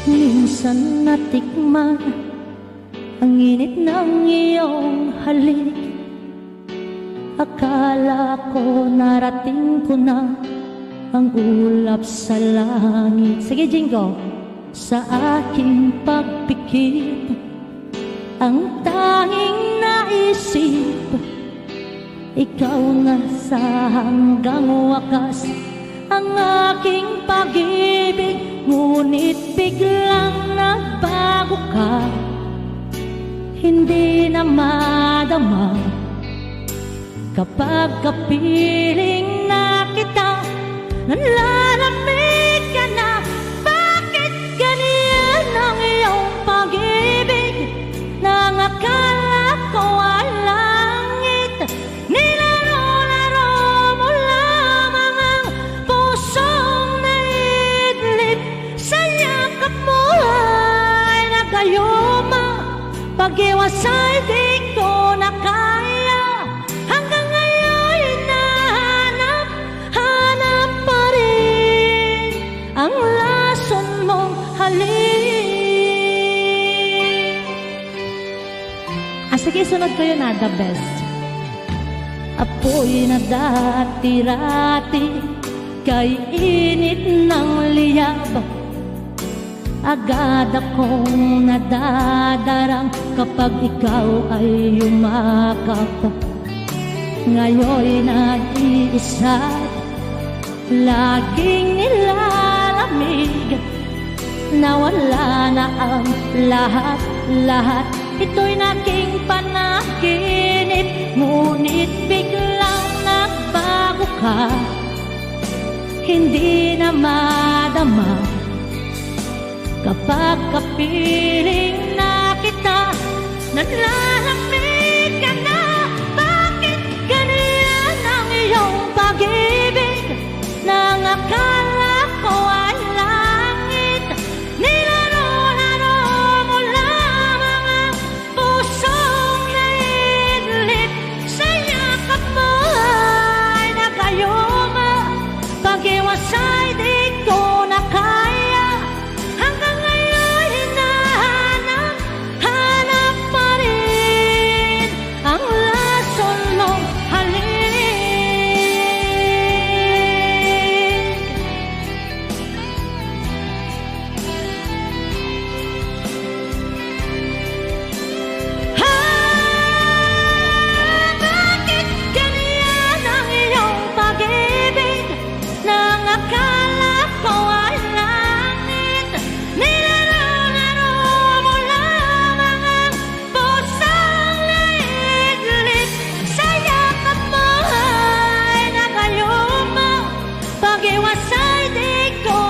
Minsan natikman ang init ng iyong halik. Akala ko narating ko na ang ulap sa langit. Sige, Jingo. Sa aking pagpikit, ang tanging naisip, ikaw na sa hanggang wakas ang aking pag-ibig. Ngunit biglang nagbago ka, hindi na madama kapag kapiling na kita. Nanlalamig ka na, bakit ganyan ang iyong pag-ibig? Nang akala ko ay langit, nilaro-laro mo lamang ang pusong naidlip. Sa yakap mo ay nagayuma, pag-iwas ay di ko na kaya. Hanggang ngayon hinahanap pa rin ang lason mong halik. Sige, sunod ko yun the best. Apoy na dati-rati, kay init ng liyab, agad akong nadadarang kapag ikaw ay yumakap. Ngayon'y nag-iisa, laging nilalamig, nawala na ang lahat-lahat. Ito'y naging panaginip, ngunit biglang nagbago ka, hindi na madama kapag kapiling na kita. Nanlalamig ka na, bakit ganyan ang iyong pag-ibig? Nang akala ko ay langit, nilaro-laro mo lamang ang pusong naidlip. Sa yakap mo ay nagayuma, pag-iwas ay di ko na kaya. Hanggang ngayon hinahanap pa rin ang lason mong halik. Bakit ganyan ang iyong pag-ibig? Nang akala ko ay langit, nilaro-laro mo lamang ang pusong naidlip. Sa yakap mo ay nagayuma, pag-iwas ay di ko